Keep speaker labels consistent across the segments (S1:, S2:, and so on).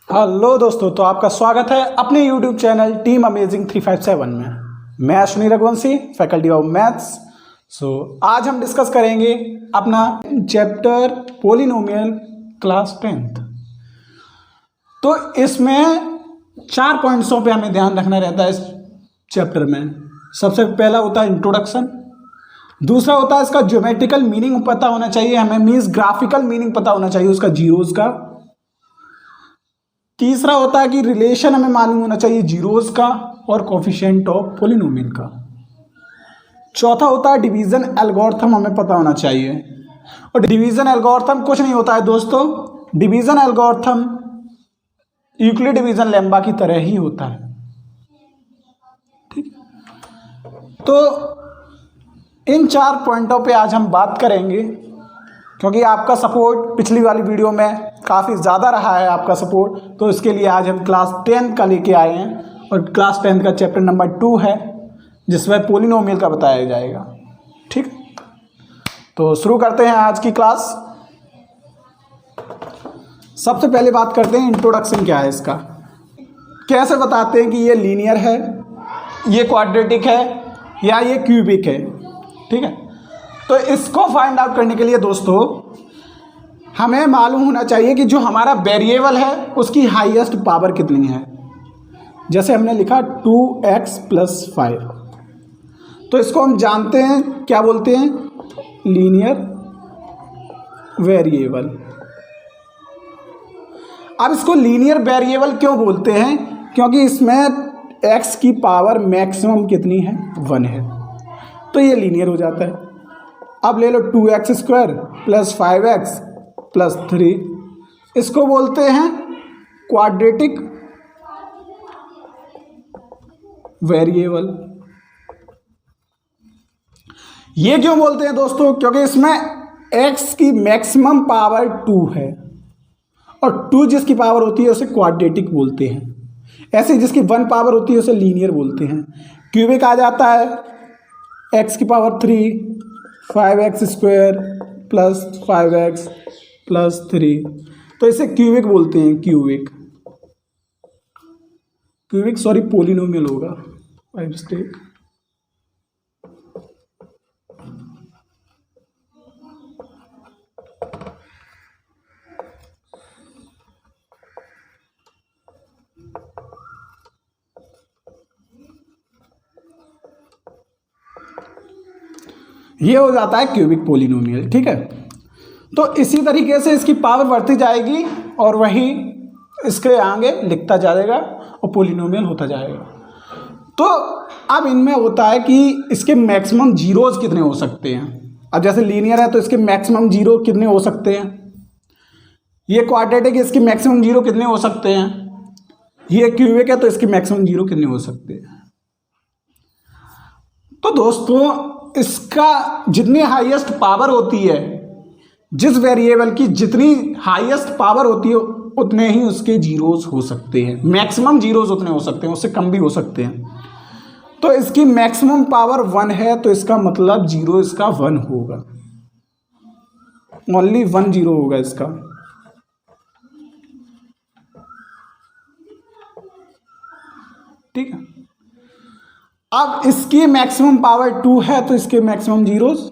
S1: Hello दोस्तों, तो आपका स्वागत है अपने YouTube चैनल टीम अमेजिंग 357 में। मैं Ashwini Raghuvanshi, faculty of maths. आज हम डिस्कस करेंगे अपना चैप्टर पोलिनोमियल क्लास 10th। तो इसमें 4 पॉइंट्सों पे हमें ध्यान रखना रहता है इस चैप्टर में। सबसे पहला होता है इंट्रोडक्शन, दूसरा होता है इसका ज्योमेट्रिकल मीनिंग पता होना चाहिए हमें, मीन्स ग्राफिकल मीनिंग पता होना चाहिए उसका जीरोज का। तीसरा होता है कि रिलेशन हमें मालूम होना चाहिए जीरोज का और कोफिशिएंट ऑफ पोलिनोमियल का। चौथा होता है डिवीजन एल्गोरिथम हमें पता होना चाहिए, और डिवीजन एल्गोरिथम कुछ नहीं होता है दोस्तों, division algorithm Euclid division lemma की तरह ही होता है। ठीक, तो इन 4 पॉइंटों पे आज हम बात करेंगे, क्योंकि आपका सपोर्ट पिछली वाली वीडियो में काफ़ी ज़्यादा रहा है आपका सपोर्ट, तो इसके लिए आज हम क्लास 10 का लेके आए हैं। और क्लास 10 का चैप्टर नंबर 2 है जिसमें पोलिनोमियल का बताया जाएगा। ठीक, तो शुरू करते हैं आज की क्लास। सबसे पहले बात करते हैं इंट्रोडक्शन क्या है इसका, कैसे बताते हैं कि ये लीनियर है, ये क्वाड्रेटिक है या ये क्यूबिक है। ठीक है, तो इसको फाइंड आउट करने के लिए दोस्तों हमें मालूम होना चाहिए कि जो हमारा वेरिएबल है उसकी हाईएस्ट पावर कितनी है। जैसे हमने लिखा 2x + 5, तो इसको हम जानते हैं क्या बोलते हैं, लीनियर वेरिएबल। अब इसको लीनियर वेरिएबल क्यों बोलते हैं, क्योंकि इसमें x की पावर मैक्सिमम कितनी है, 1 है, तो ये लीनियर हो जाता है। अब ले लो 2x² + 5x + 3, इसको बोलते हैं क्वाड्रेटिक वेरिएबल। ये क्यों बोलते हैं दोस्तों, क्योंकि इसमें x की मैक्सिमम पावर 2 है, और 2 जिसकी पावर होती है उसे क्वाड्रेटिक बोलते हैं। ऐसे जिसकी 1 पावर होती है उसे लीनियर बोलते हैं। क्यूबिक आ जाता है x की पावर 3, 5x² + 5x + 3, तो इसे क्यूबिक बोलते हैं। क्यूबिक सॉरी पोलिनोमियल होगा, बाय मिस्टेक। ये हो जाता है क्यूबिक पोलिनोमियल। ठीक है, तो इसी तरीके से इसकी पावर बढ़ती जाएगी और वही इसके आगे लिखता जाएगा और पोलिनोमियल होता जाएगा। तो अब इनमें होता है कि इसके मैक्सिमम जीरोज कितने हो सकते हैं। अब जैसे लीनियर है तो इसके मैक्सिमम जीरो कितने हो सकते हैं, ये क्वाड्रेटिक इसके मैक्सिमम जीरो कितने हो सकते हैं, ये क्यूबिक है तो इसके मैक्सिमम जीरो कितने हो सकते हैं। तो दोस्तों इसका जितनी हाईएस्ट पावर होती है, जिस वेरिएबल की जितनी हाईएस्ट पावर होती है उतने ही उसके जीरोस हो सकते हैं। मैक्सिमम जीरोस उतने हो सकते हैं, उससे कम भी हो सकते हैं। तो इसकी मैक्सिमम पावर 1 है, तो इसका मतलब जीरो इसका 1 होगा, ओनली 1 जीरो होगा इसका। ठीक है, अब इसकी मैक्सिमम पावर 2 है तो इसके मैक्सिमम जीरोस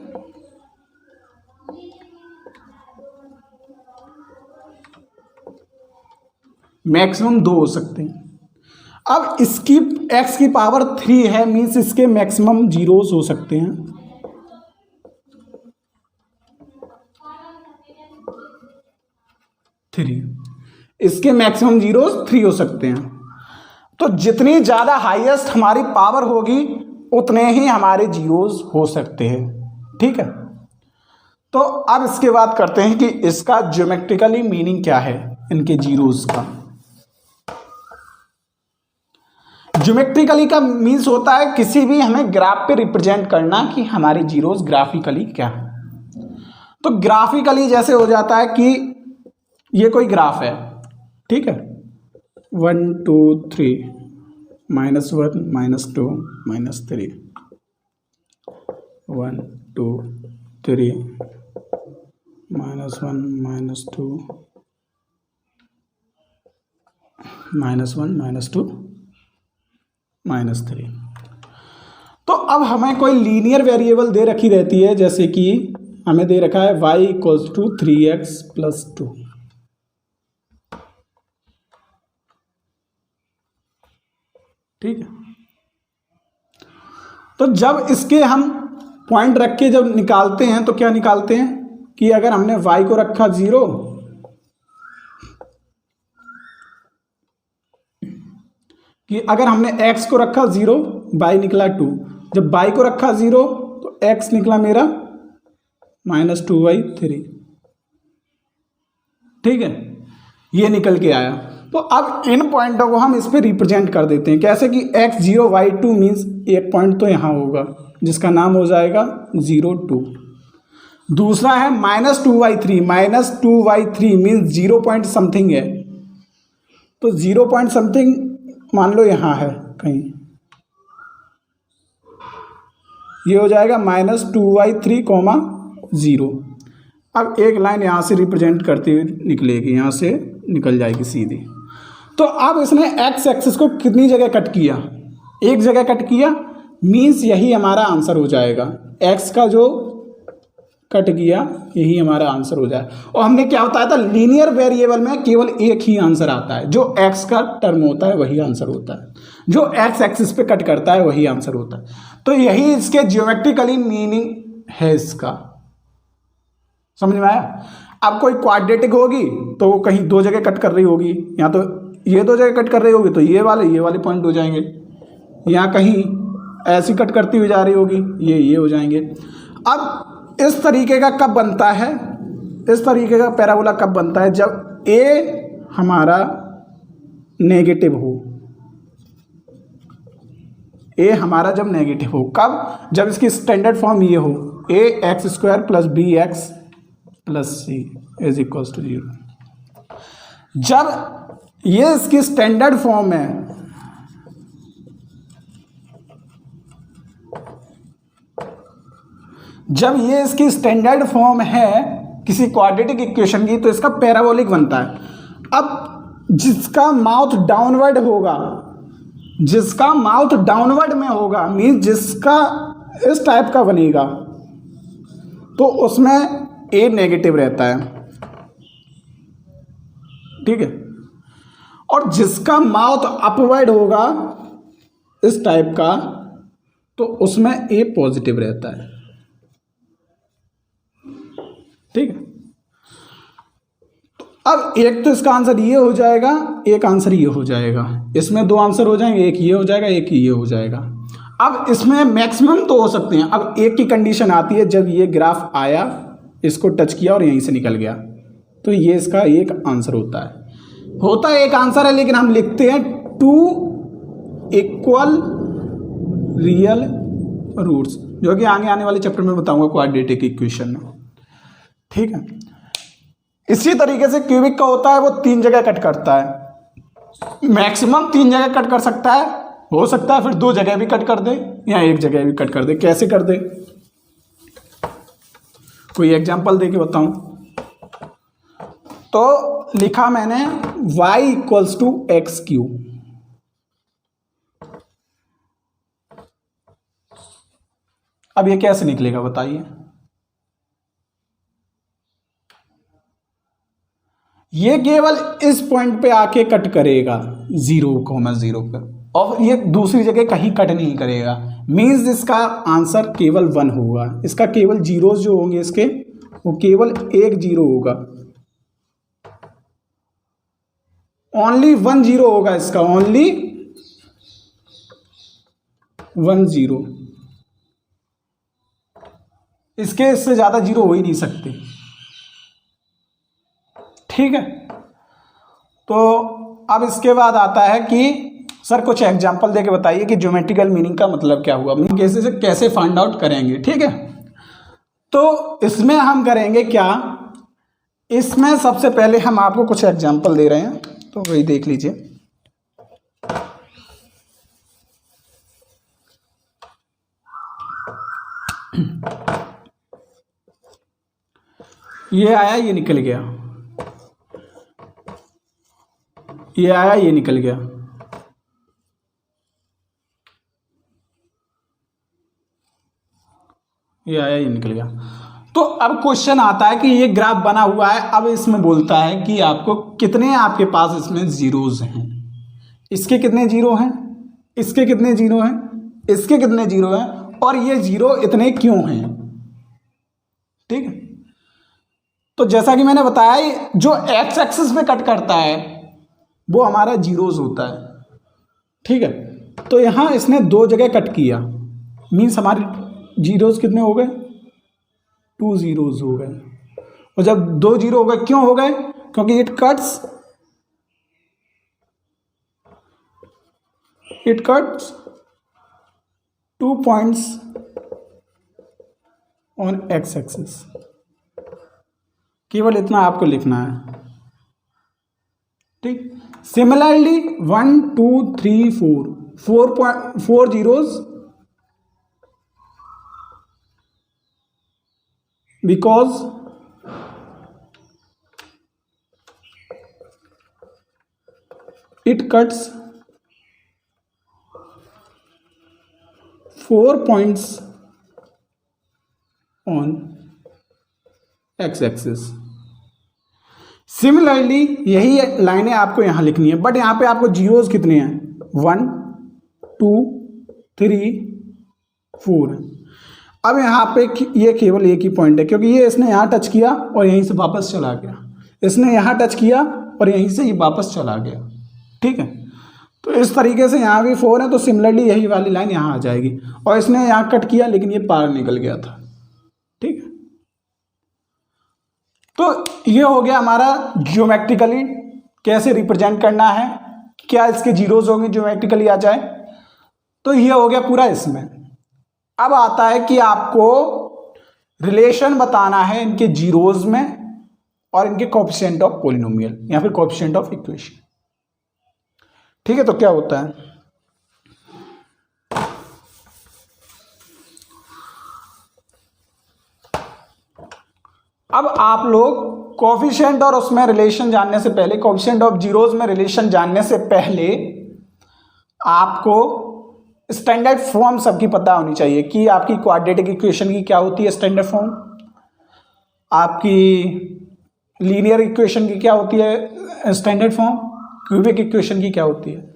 S1: मैक्सिमम 2 हो सकते हैं। अब इसकी x की पावर 3 है, मीन्स इसके मैक्सिमम जीरोस हो सकते हैं 3, इसके मैक्सिमम जीरोस 3 हो सकते हैं। तो जितनी ज़्यादा हाईएस्ट हमारी पावर होगी उतने ही हमारे जीरोस हो सकते हैं। ठीक है, तो अब इसके बाद करते हैं कि इसका ज्योमेट्रिकली मीनिंग क्या है इनके जीरोस का। ज्योमेट्रिकली का मीन्स होता है किसी भी हमें ग्राफ पे रिप्रेजेंट करना कि हमारे जीरोस ग्राफिकली क्या है। तो ग्राफिकली जैसे हो जाता है कि ये कोई ग्राफ है, ठीक है, 1 2 3 -1 -2 -3 1 2 3 -1 -2 -1 -2 -3। तो अब हमें कोई लीनियर वेरिएबल दे रखी रहती है, जैसे कि हमें दे रखा है y = 3x + 2। ठीक है, तो जब इसके हम पॉइंट रख के जब निकालते हैं तो क्या निकालते हैं कि अगर हमने y को रखा 0, कि अगर हमने x को रखा 0, y निकला 2। जब y को रखा 0 तो x निकला मेरा -2/3। ठीक है, ये निकल के आया। तो अब इन पॉइंटों को हम इस पे रिप्रेजेंट कर देते हैं कैसे कि x0 y2 मीन्स एक पॉइंट तो यहाँ होगा जिसका नाम हो जाएगा 0 2। दूसरा है -2/3, -2/3 मीन्स 0 पॉइंट समथिंग है, तो 0 पॉइंट समथिंग मान लो यहाँ है कहीं, ये हो जाएगा -2/3, 0। अब एक लाइन यहाँ से रिप्रेजेंट करती हुई निकलेगी, यहाँ से निकल जाएगी सीधी। तो अब इसने एक्स एक्सिस को कितनी जगह कट किया, एक जगह कट किया, मीन्स यही हमारा आंसर हो जाएगा। एक्स का जो कट किया यही हमारा आंसर हो जाए। और हमने क्या बताया था, लीनियर वेरिएबल में केवल एक ही आंसर आता है, जो एक्स का टर्म होता है वही आंसर होता है, जो एक्स एक्सिस पे कट करता है वही आंसर होता है। तो यही इसके ज्योमेट्रिकली मीनिंग है इसका, समझ में आया। अब कोई क्वाड्रेटिक होगी तो वो कहीं दो जगह कट कर रही होगी, या तो ये दो जगह कट कर रही होगी तो ये वाले पॉइंट हो जाएंगे, या कहीं ऐसी कट करती हुई जा रही होगी, ये हो जाएंगे। अब इस तरीके का कब बनता है, इस तरीके का पैराबोला कब बनता है, जब ए हमारा नेगेटिव हो, ए हमारा जब नेगेटिव हो। कब, जब इसकी स्टैंडर्ड फॉर्म ये हो, ax² + bx + c = 0। जब ये इसकी स्टैंडर्ड फॉर्म है, जब ये इसकी स्टैंडर्ड फॉर्म है किसी क्वाड्रेटिक इक्वेशन की, तो इसका पैराबोलिक बनता है। अब जिसका माउथ डाउनवर्ड होगा, जिसका माउथ डाउनवर्ड में होगा, मीन्स जिसका इस टाइप का बनेगा, तो उसमें ए नेगेटिव रहता है। ठीक है, और जिसका माउथ अपवर्ड होगा इस टाइप का, तो उसमें ए पॉजिटिव रहता है। ठीक है, तो अब एक तो इसका आंसर ये हो जाएगा, एक आंसर ये हो जाएगा, इसमें दो आंसर हो जाएंगे, एक ये हो जाएगा, एक ये हो जाएगा। अब इसमें मैक्सिमम तो हो सकते हैं। अब एक की कंडीशन आती है, जब ये ग्राफ आया, इसको टच किया और यहीं से निकल गया, तो ये इसका एक आंसर होता है, एक आंसर है, लेकिन हम लिखते हैं 2 इक्वल रियल रूट्स, जो कि आगे वाले चैप्टर में बताऊंगा क्वाड्रेटिक इक्वेशन में। ठीक है, इसी तरीके से क्यूबिक का होता है, वो 3 जगह कट करता है, मैक्सिमम 3 जगह कट कर सकता है, हो सकता है फिर 2 जगह भी कट कर दे या 1 जगह भी कट कर दे। कैसे कर दे, कोई एग्जांपल दे के बताऊं। तो लिखा मैंने y = x³। अब ये कैसे निकलेगा बताइए। ये केवल इस पॉइंट पे आके कट करेगा 0,0 पे, और ये दूसरी जगह कहीं कट नहीं करेगा, मीन्स इसका आंसर केवल 1 होगा। इसका केवल जीरोस जो होंगे इसके, वो केवल एक 0 होगा, ओनली 1 0 होगा इसका, ओनली 1 0। इससे ज्यादा 0 हो ही नहीं सकते। ठीक है, तो अब इसके बाद आता है कि सर कुछ एग्जांपल देके बताइए कि ज्योमेट्रिकल मीनिंग का मतलब क्या हुआ, कैसे फाइंड आउट करेंगे। ठीक है, तो इसमें हम करेंगे क्या, इसमें सबसे पहले हम आपको कुछ एग्जांपल दे रहे हैं, तो वही देख लीजिए। ये आया, ये निकल गया, ये आया, ये निकल गया। ये आया, ये निकल गया। तो अब क्वेश्चन आता है कि ये ग्राफ बना हुआ है, अब इसमें बोलता है कि आपको कितने आपके पास इसमें जीरोज हैं। इसके कितने जीरो हैं, इसके कितने जीरो हैं, इसके कितने जीरो हैं, और ये जीरो इतने क्यों हैं। ठीक है, तो जैसा कि मैंने बताया, जो एक्स एक्सिस पे कट करता है वो हमारा जीरोज होता है। ठीक है, तो यहां इसने दो जगह कट किया, मीन्स हमारे जीरोज कितने हो गए, 2 जीरोज हो गए। और जब 2 जीरो हो गए, क्यों हो गए, क्योंकि it cuts 2 points on x axis. केवल इतना आपको लिखना है। ठीक, similarly 1 2 3 4 zeros, because it cuts 4 points on x axis। Similarly यही लाइनें आपको यहां लिखनी है, बट यहां पे आपको जीरोज कितने हैं, 1 2 3 4। अब यहाँ पे ये केवल एक ही पॉइंट है, क्योंकि ये इसने यहाँ टच किया और यहीं से वापस चला गया, इसने यहाँ टच किया और यहीं से ये वापस चला गया। ठीक है, तो इस तरीके से यहाँ भी 4 है, तो सिमिलरली यही वाली लाइन यहाँ आ जाएगी, और इसने यहाँ कट किया लेकिन ये पार निकल गया था। ठीक है, तो ये हो गया हमारा ज्योमेट्रिकली कैसे रिप्रेजेंट करना है, क्या इसके जीरोज होंगे ज्योमेट्रिकली आ जाए, तो ये हो गया पूरा इसमें। अब आता है कि आपको रिलेशन बताना है इनके जीरोज में और इनके कोएफिशिएंट ऑफ पॉलिनोमियल या फिर कोएफिशिएंट ऑफ इक्वेशन। ठीक है, तो क्या होता है, अब आप लोग कोएफिशिएंट और उसमें रिलेशन जानने से पहले, कोएफिशिएंट ऑफ जीरोज में रिलेशन जानने से पहले आपको स्टैंडर्ड फॉर्म सबकी पता होनी चाहिए कि आपकी क्वाड्रेटिक इक्वेशन की क्या होती है स्टैंडर्ड फॉर्म, आपकी लीनियर इक्वेशन की क्या होती है स्टैंडर्ड फॉर्म, क्यूबिक इक्वेशन की क्या होती है।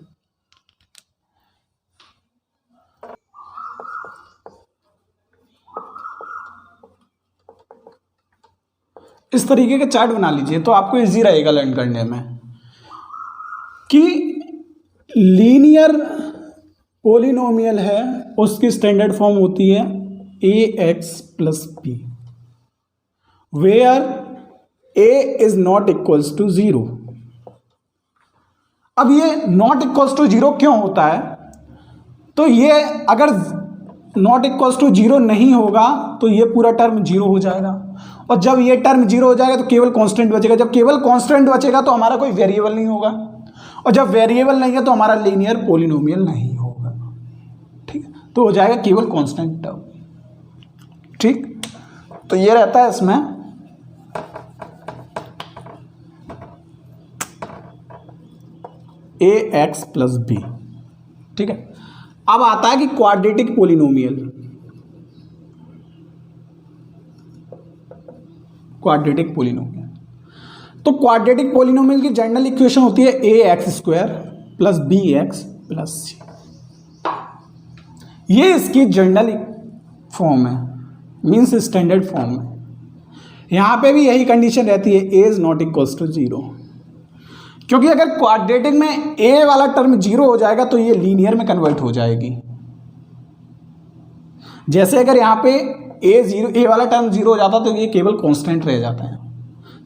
S1: इस तरीके के चार्ट बना लीजिए तो आपको इजी रहेगा लर्न करने में कि लीनियर पॉलिनोमियल है, उसकी स्टैंडर्ड फॉर्म होती है ax plus b, where a is not equals to 0। अब ये नॉट इक्वल्स टू 0 क्यों होता है, तो ये अगर नॉट इक्वल्स टू 0 नहीं होगा तो ये पूरा टर्म 0 हो जाएगा, और जब ये टर्म 0 हो जाएगा तो केवल कांस्टेंट बचेगा, जब केवल कांस्टेंट बचेगा तो हमारा कोई वेरिएबल नहीं होगा, और जब वेरिएबल नहीं है तो हमारा लीनियर पॉलिनोमियल नहीं होगा। ठीक, तो हो जाएगा केवल कांस्टेंट टर्म। ठीक, तो ये रहता है इसमें ax प्लस बी। ठीक है, अब आता है कि क्वाड्रेटिक पॉलिनोमियल, क्वाड्रेटिक पॉलिनोमियल, तो क्वाड्रेटिक पॉलिनोमियल की जनरल इक्वेशन होती है ax² plus bx plus c. ये इसकी जनरल फॉर्म है, मीन्स स्टैंडर्ड फॉर्म है। यहां पे भी यही कंडीशन रहती है, a is not equals to 0, क्योंकि अगर क्वाड्रेटिक में a वाला टर्म 0 हो जाएगा तो ये लीनियर में कन्वर्ट हो जाएगी। जैसे अगर यहाँ पे a वाला टर्म 0 हो जाता तो ये केवल कांस्टेंट रह जाता है,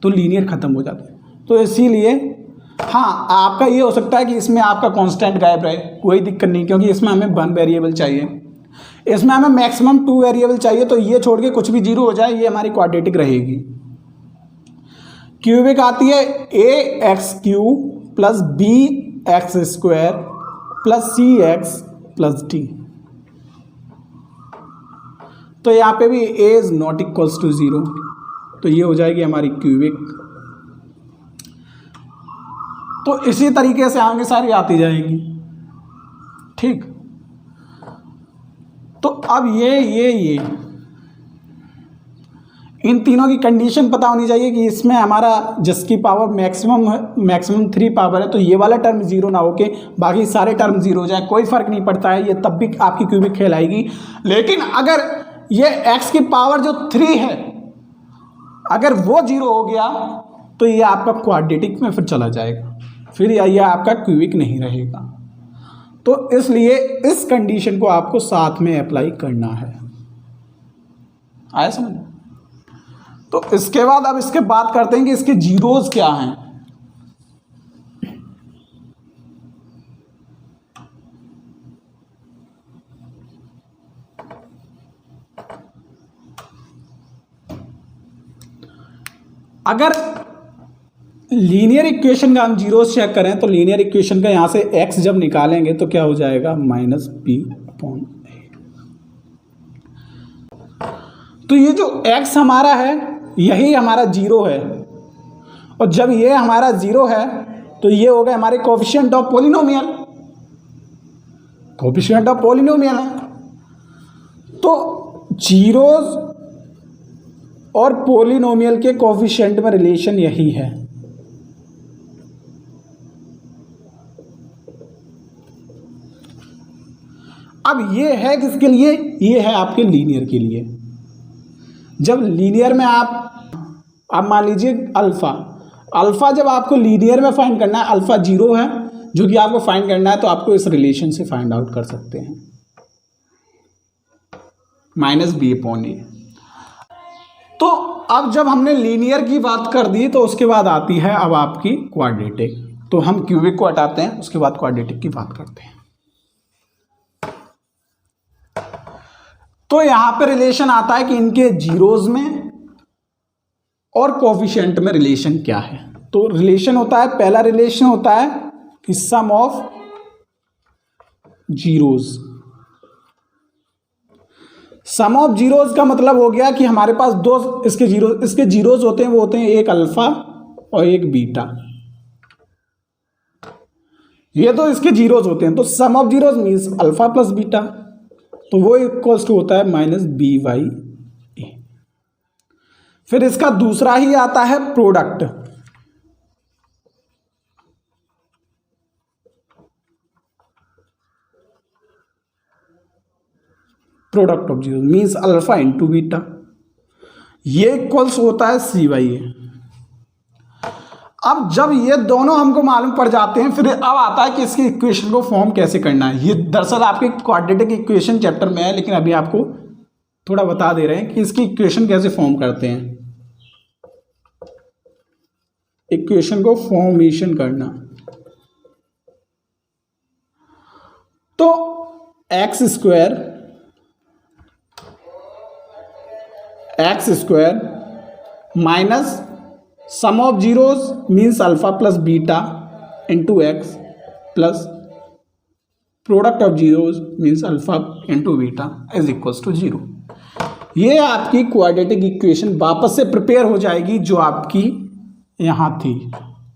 S1: तो लीनियर खत्म हो जाता है। तो इसीलिए हाँ, आपका ये हो सकता है कि इसमें आपका कांस्टेंट गायब रहे, कोई दिक्कत नहीं, क्योंकि इसमें हमें 1 वेरिएबल चाहिए, इसमें हमें मैक्सिमम 2 वेरिएबल चाहिए, तो ये छोड़ के कुछ भी 0 हो जाए ये हमारी क्वाड्रेटिक रहेगी। क्यूबिक आती है ax³ plus bx² plus cx plus d, तो यहाँ पे भी a is not equals to 0, तो ये हो जाएगी हमारी क्यूबिक। तो इसी तरीके से आगे सारी आती जाएंगी। ठीक, तो अब ये इन तीनों की कंडीशन पता होनी चाहिए कि इसमें हमारा जिसकी पावर मैक्सिमम 3 पावर है, तो ये वाला टर्म जीरो ना होके बाकी सारे टर्म जीरो हो जाए, कोई फर्क नहीं पड़ता है, ये तब भी आपकी क्यूबिक कहलाएगी। लेकिन अगर ये x की पावर जो 3 है अगर वो जीरो हो गया तो ये आपका क्वाड्रेटिक में फिर चला जाएगा, फिर ये आपका क्यूबिक नहीं रहेगा। तो इसलिए इस कंडीशन को आपको साथ में अप्लाई करना है। आया समझ? तो इसके बाद अब इसके बात करते हैं कि इसके जीरोज क्या हैं। अगर लीनियर इक्वेशन का हम जीरोस चेक करें तो लीनियर इक्वेशन का यहां से x जब निकालेंगे तो क्या हो जाएगा -b/a। तो ये जो x हमारा है यही हमारा जीरो है, और जब ये हमारा जीरो है तो ये हो गए हमारे coefficient of polynomial. Coefficient of polynomial है तो जीरोस और पॉलिनोमियल के कोफिशिएंट में रिलेशन यही है। अब ये है किसके लिए? ये है आपके लीनियर के लिए। जब लीनियर में आप मान लीजिए अल्फा जब आपको लीनियर में फाइंड करना है, अल्फा जीरो है जो कि आपको फाइंड करना है, तो आपको इस रिलेशन से फाइंड आउट कर सकते हैं -b/a। तो अब जब हमने लीनियर की बात कर दी तो उसके बाद आती है अब आपकी क्वाड्रेटिक। तो हम क्यूबिक को हटाते हैं, उसके बाद क्वाड्रेटिक की बात करते हैं। तो यहां पे रिलेशन आता है कि इनके जीरोज में और कोफिशिएंट में रिलेशन क्या है। तो रिलेशन होता है, पहला रिलेशन होता है कि sum of zeros. Sum of zeros का मतलब हो गया कि हमारे पास दो इसके जीरोज होते हैं, वो होते हैं एक अल्फा और एक बीटा। ये तो इसके जीरोज होते हैं, तो sum of zeros means alpha plus beta, तो वो इक्वल्स टू होता है -b/a। फिर इसका दूसरा ही आता है product. Product of zero means alpha into beta, ये इक्वल्स होता है c/a। अब जब ये दोनों हमको मालूम पड़ जाते हैं, फिर अब आता है कि इसकी इक्वेशन को फॉर्म कैसे करना है। ये दरअसल आपके क्वाड्रेटिक इक्वेशन चैप्टर में है, लेकिन अभी आपको थोड़ा बता दे रहे हैं कि इसकी इक्वेशन कैसे फॉर्म करते हैं। इक्वेशन को फॉर्मेशन करना, तो x square minus sum of zeros means alpha plus beta into x plus product of zeros means alpha into beta is equals to 0। ये आपकी क्वाड्रेटिक इक्वेशन वापस से प्रिपेयर हो जाएगी जो आपकी यहाँ थी,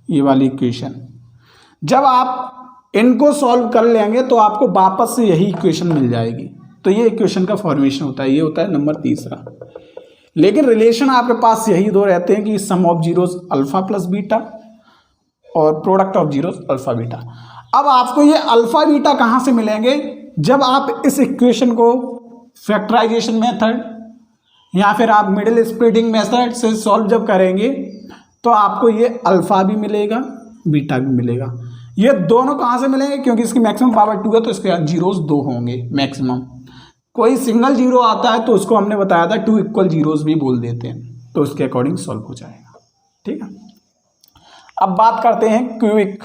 S1: ये वाली इक्वेशन। जब आप इनको सॉल्व कर लेंगे तो आपको वापस से यही इक्वेशन मिल जाएगी। तो ये इक्वेशन का फॉर्मेशन होता है, ये होता है नंबर तीसरा। लेकिन रिलेशन आपके पास यही दो रहते हैं कि sum of zeros alpha plus beta और product of zeros alpha beta. अब आपको ये अल्फा बीटा कहाँ से मिलेंगे? जब आप इस इक्वेशन को फैक्टराइजेशन मेथड या फिर आप मिडिल स्प्लिटिंग मेथड से सॉल्व जब करेंगे तो आपको ये अल्फा भी मिलेगा, बीटा भी मिलेगा। ये दोनों कहाँ से मिलेंगे? क्योंकि इसकी मैक्सिमम पावर 2 है तो इसके जीरोस 2 होंगे मैक्सिमम। कोई सिंगल जीरो आता है तो उसको हमने बताया था 2 इक्वल जीरोस भी बोल देते हैं, तो उसके अकॉर्डिंग सॉल्व हो जाएगा। ठीक है, अब बात करते हैं क्यूबिक।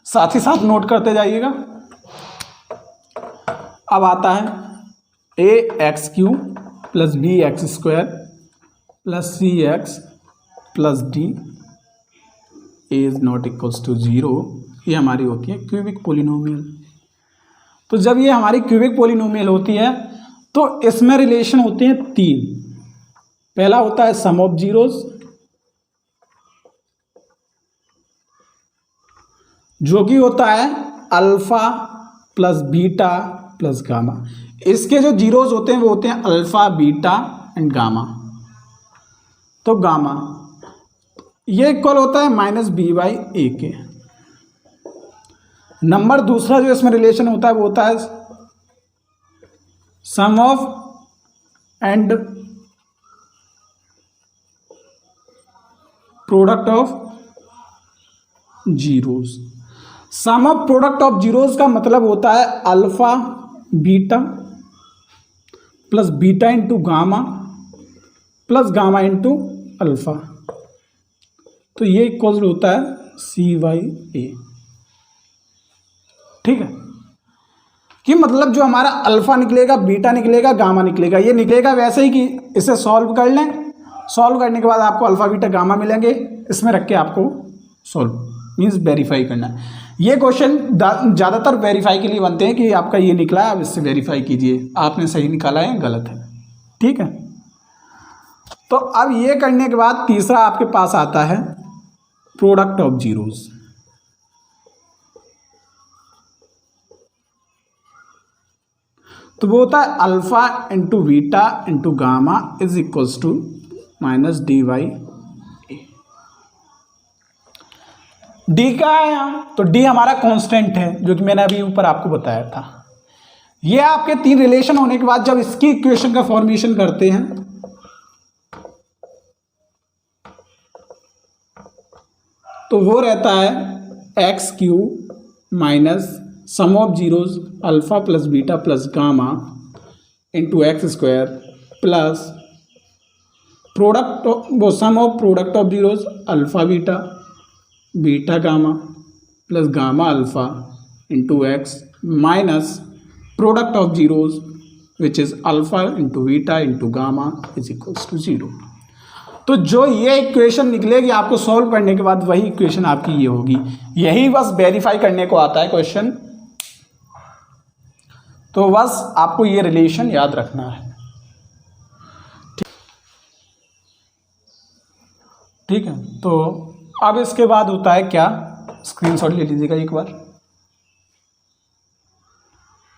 S1: साथ ही साथ नोट करते जाइएगा। अब आता है ax³ plus bx² plus cx plus d a is not equals to 0 ये हमारी होती है क्यूबिक पोलिनोमियल। तो जब ये हमारी क्यूबिक पोलिनोमियल होती है तो इसमें रिलेशन होते हैं 3। पहला होता है सम ऑफ जीरोस, जो कि होता है alpha plus beta plus gamma. इसके जो जीरोस होते हैं वो होते हैं अल्फा, बीटा एंड गामा। तो गामा ये इक्वल होता है -b/a के। नंबर दूसरा जो इसमें रिलेशन होता है वो होता है sum of and product of zeros. Sum of product of zeros का मतलब होता है alpha beta plus beta into gamma plus gamma into alpha. तो ये इक्वल होता है c/a। ठीक है, कि मतलब जो हमारा अल्फा निकलेगा, बीटा निकलेगा, गामा निकलेगा, ये निकलेगा वैसे ही कि इसे सॉल्व कर लें। सॉल्व करने के बाद आपको अल्फा बीटा गामा मिलेंगे, इसमें रख के आपको सॉल्व मीन्स वेरीफाई करना है। ये क्वेश्चन ज़्यादातर वेरीफाई के लिए बनते हैं कि आपका ये निकला है, अब इससे वेरीफाई कीजिए आपने सही निकाला है गलत है। ठीक है, तो अब ये करने के बाद तीसरा आपके पास आता है प्रोडक्ट ऑफ जीरोस। तो वो होता है alpha into beta into gamma is equals to -d/a। D क्या है यहाँ? तो डी हमारा कांस्टेंट है, जो कि मैंने अभी ऊपर आपको बताया था। ये आपके 3 रिलेशन होने के बाद जब इसकी इक्वेशन का फॉर्मेशन करते हैं तो वो रहता है x³ minus sum of zeros alpha plus beta plus gamma into x² plus product वो sum of product of zeros alpha beta beta gamma plus gamma alpha into x minus product of zeros which is alpha into beta into gamma is equals to 0। तो जो ये equation निकलेगी आपको solve करने के बाद वही इक्वेशन आपकी ये होगी। यही बस वेरीफाई करने को आता है क्वेश्चन। तो बस आपको ये रिलेशन याद रखना है। ठीक है, तो अब इसके बाद होता है क्या, स्क्रीनशॉट ले लीजिएगा एक बार।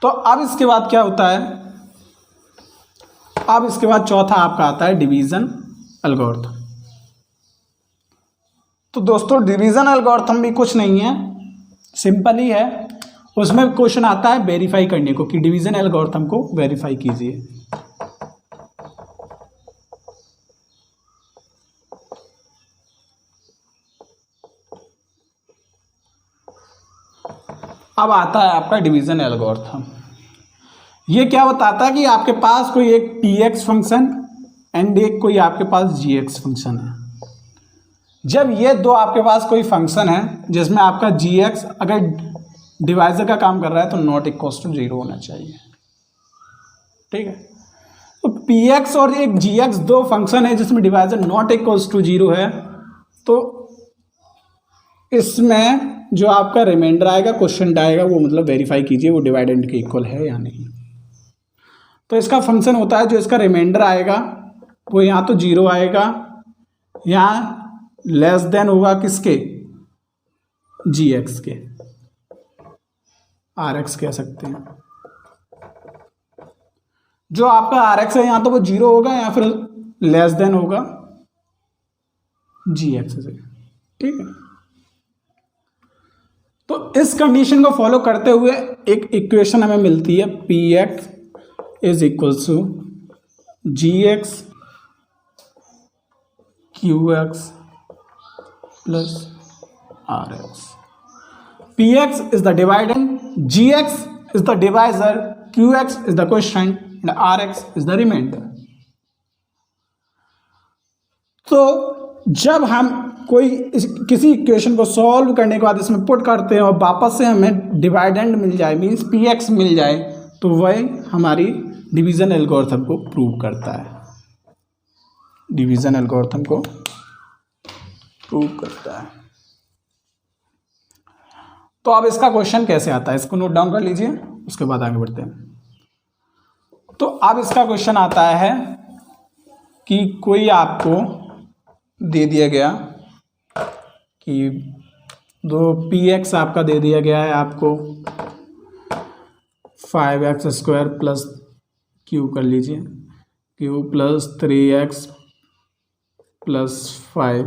S1: तो अब इसके बाद क्या होता है, अब इसके बाद चौथा आपका आता है डिवीजन एल्गोरिथम। तो दोस्तों डिवीजन एल्गोरिथम भी कुछ नहीं है, सिंपल ही है। उसमें क्वेश्चन आता है वेरीफाई करने को कि डिवीजन एल्गोरिथम को वेरीफाई कीजिए। अब आता है आपका डिवीजन एल्गोरिथम। ये क्या बताता है कि आपके पास कोई एक px फंक्शन एंड एक कोई आपके पास gx फंक्शन है। जब ये दो आपके पास कोई फंक्शन है जिसमें आपका gx अगर डिवाइजर का काम कर रहा है तो नॉट इक्वल्स टू 0 होना चाहिए। ठीक है, तो px और एक gx दो फंक्शन है जिसमें डिवाइजर नॉट इक्वल्स टू 0 है। तो इसमें जो आपका रिमाइंडर आएगा, क्वेश्चन आएगा, वो मतलब वेरीफाई कीजिए वो डिवाइडेंड के इक्वल है या नहीं। तो इसका फंक्शन होता है जो इसका रिमाइंडर आएगा वो यहाँ तो 0 आएगा, यहाँ लेस देन होगा किसके, gx के, rx कह सकते हैं। जो आपका rx है यहाँ तो वो 0 होगा या फिर लेस देन होगा gx से। ठीक है, तो इस कंडीशन को फॉलो करते हुए एक इक्वेशन हमें मिलती है px is equals to gx qx plus rx। px is the dividend, gx is the divisor, qx is the quotient and rx is the remainder। तो जब हम किसी इक्वेशन को सॉल्व करने के बाद इसमें पुट करते हैं और वापस से हमें डिवाइडेंड मिल जाए मीन्स px मिल जाए तो वह हमारी डिवीजन एल्गोरिथम को प्रूव करता है, डिवीजन एल्गोरिथम को प्रूव करता है। तो अब इसका क्वेश्चन कैसे आता है, इसको नोट डाउन कर लीजिए, उसके बाद आगे बढ़ते हैं। तो अब इसका क्वेश्चन आता है कि कोई आपको दे दिया गया कि दो px आपका दे दिया गया है आपको 5x² प्लस क्यू कर लीजिए, Q plus 3x plus 5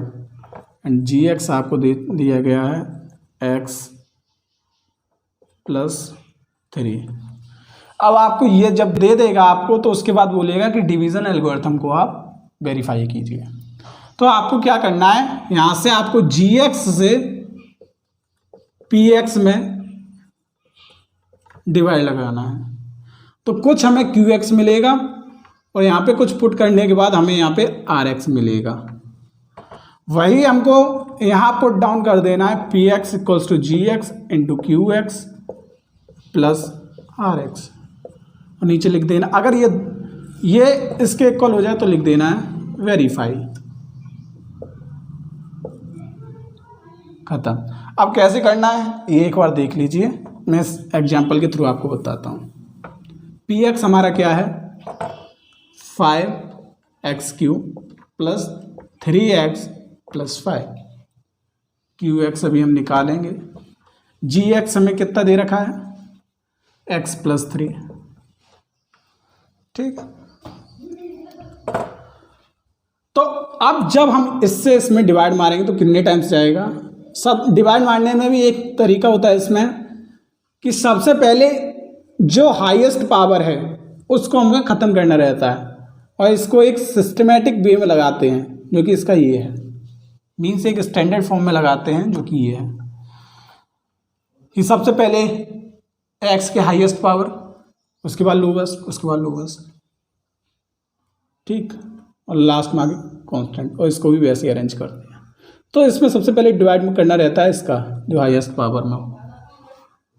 S1: and gx आपको दे दिया गया है x प्लस 3। अब आपको ये जब दे देगा आपको तो उसके बाद बोलेगा कि डिवीज़न एल्गोरिथम को आप वेरीफाई कीजिए। तो आपको क्या करना है, यहाँ से आपको gx से px में डिवाइड लगाना है। तो कुछ हमें qx मिलेगा और यहाँ पे कुछ पुट करने के बाद हमें यहाँ पे rx मिलेगा। वही हमको यहाँ पुट डाउन कर देना है, px equals to gx into qx plus rx, और नीचे लिख देना, अगर ये इसके इक्वल हो जाए तो लिख देना है वेरीफाई, खत्म। अब कैसे करना है ये एक बार देख लीजिए, मैं इस एग्जाम्पल के थ्रू आपको बताता हूँ। px हमारा क्या है 5x³ plus 3x plus 5, qx अभी हम निकालेंगे, gx हमें कितना दे रखा है x प्लस 3, ठीक। तो अब जब हम इससे इसमें डिवाइड मारेंगे तो कितने टाइम्स जाएगा, सब डिवाइड मारने में भी एक तरीका होता है इसमें कि सबसे पहले जो हाईएस्ट पावर है उसको हमें ख़त्म करना रहता है और इसको एक सिस्टमेटिक वे में लगाते हैं जो कि इसका ये है, मीन्स एक स्टैंडर्ड फॉर्म में लगाते हैं जो कि ये है कि सबसे पहले x के हाईएस्ट पावर, उसके बाद लोवेस्ट, उसके बाद लोवेस्ट, ठीक, और लास्ट में आगे कांस्टेंट, और इसको भी वैसे अरेंज करते हैं। तो इसमें सबसे पहले डिवाइड करना रहता है इसका जो हाईएस्ट पावर में हो।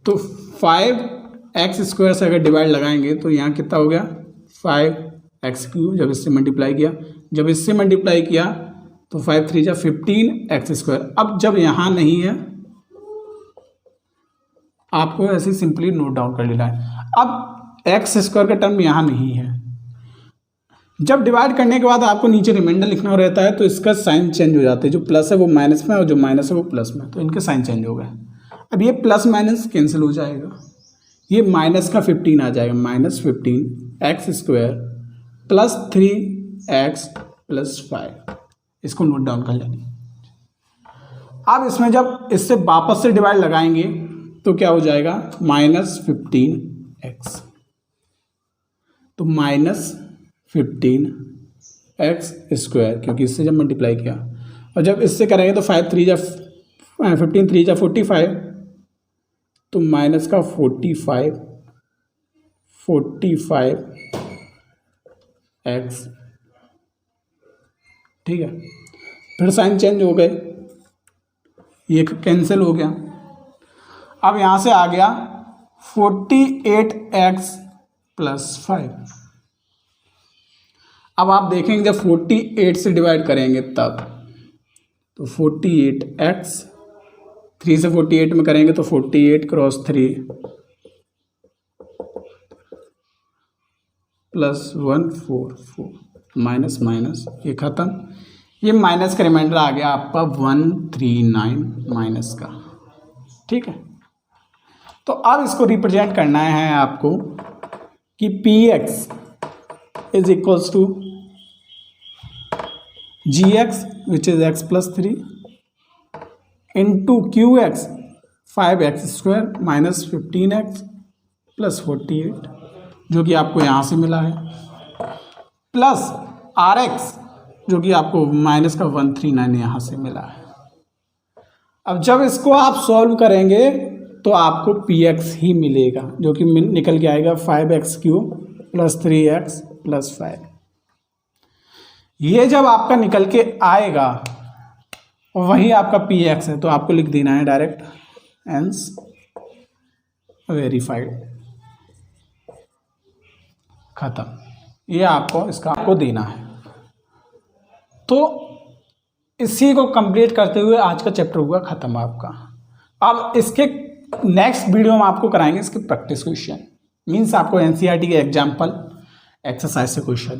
S1: तो 5x² से अगर डिवाइड लगाएंगे तो यहाँ कितना हो गया 5x³, जब इससे मल्टीप्लाई किया, जब इससे मल्टीप्लाई किया तो 5 3 जा 15x²। अब जब यहाँ नहीं है आपको ऐसे सिंपली नोट डाउन कर लेना है। अब x² का टर्म यहाँ नहीं है, जब डिवाइड करने के बाद आपको नीचे रिमाइंडर लिखना रहता है तो इसका साइन चेंज हो जाता है, जो प्लस है वो माइनस में और जो माइनस है वो प्लस में, तो इनके साइन चेंज हो गए। अब ये प्लस माइनस कैंसिल हो जाएगा, ये माइनस का 15 आ जाएगा, -15x² प्लस 3x प्लस 5, इसको नोट डाउन कर लेंगे। अब इसमें जब इससे वापस से डिवाइड लगाएंगे तो क्या हो जाएगा -15x, तो -15x², क्योंकि इससे जब मल्टीप्लाई किया, और जब इससे करेंगे तो 5 3 जा 15 3 जा 45, तो माइनस का 45x, ठीक है। फिर साइन चेंज हो गए, ये कैंसिल हो गया। अब यहाँ से आ गया 48x प्लस 5। अब आप देखेंगे जब 48 से डिवाइड करेंगे तब, तो 48x 3 से 48 में करेंगे तो 48 क्रॉस 3 प्लस 1 4 4 माइनस माइनस, ये खत्म, ये माइनस का रिमाइंडर आ गया आपका 139 माइनस का, ठीक है। तो अब इसको रिप्रेजेंट करना है आपको कि px is equals to gx which is x plus 3 into qx 5x² minus 15x plus 48, जो कि आपको यहाँ से मिला है, प्लस rx जो कि आपको माइनस का 139 यहाँ से मिला है। अब जब इसको आप सॉल्व करेंगे तो आपको px ही मिलेगा, जो कि निकल के आएगा 5x³ प्लस 3x प्लस 5। ये जब आपका निकल के आएगा और वही आपका px है तो आपको लिख देना है डायरेक्ट हेंस वेरीफाइड, खत्म। ये आपको इसका आपको देना है। तो इसी को कंप्लीट करते हुए आज का चैप्टर हुआ ख़त्म आपका। अब इसके नेक्स्ट वीडियो में आपको कराएंगे इसके प्रैक्टिस क्वेश्चन, मीन्स आपको एनसीईआरटी के एग्जाम्पल एक्सरसाइज से क्वेश्चन।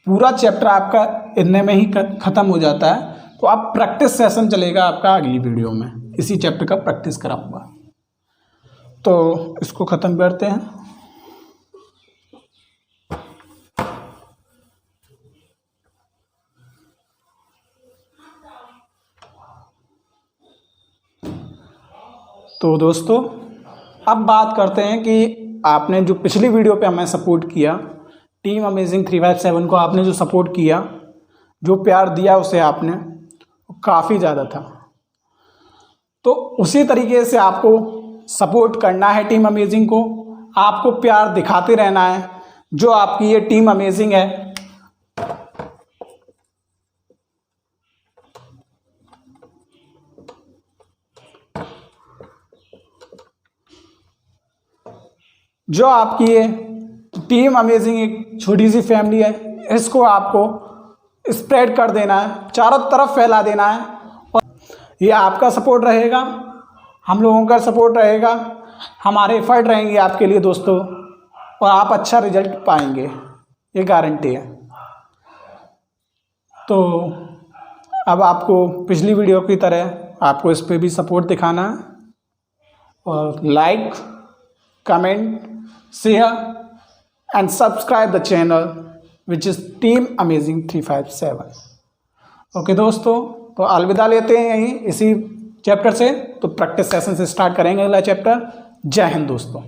S1: पूरा चैप्टर आपका इतने में ही ख़त्म हो जाता है, तो आप प्रैक्टिस सेशन चलेगा आपका अगली वीडियो में, इसी चैप्टर का प्रैक्टिस कराऊंगा। तो इसको ख़त्म करते हैं। तो दोस्तों अब बात करते हैं कि आपने जो पिछली वीडियो पे हमें सपोर्ट किया, टीम अमेजिंग 357 को आपने जो सपोर्ट किया, जो प्यार दिया उसे आपने, काफ़ी ज़्यादा था। तो उसी तरीके से आपको सपोर्ट करना है टीम अमेजिंग को, आपको प्यार दिखाते रहना है। जो आपकी ये टीम अमेजिंग है, जो आपकी ये टीम अमेजिंग एक छोटी सी फैमिली है, इसको आपको स्प्रेड कर देना है, चारों तरफ फैला देना है। और ये आपका सपोर्ट रहेगा, हम लोगों का सपोर्ट रहेगा, हमारे एफर्ट रहेंगे आपके लिए दोस्तों, और आप अच्छा रिजल्ट पाएंगे, ये गारंटी है। तो अब आपको पिछली वीडियो की तरह आपको इस पर भी सपोर्ट दिखाना है, और like, comment, share and subscribe the channel which is Team Amazing 357। Okay दोस्तों, तो अलविदा लेते हैं यहीं इसी चैप्टर से। तो प्रैक्टिस सेशन से स्टार्ट करेंगे अगला चैप्टर। जय हिंद दोस्तों।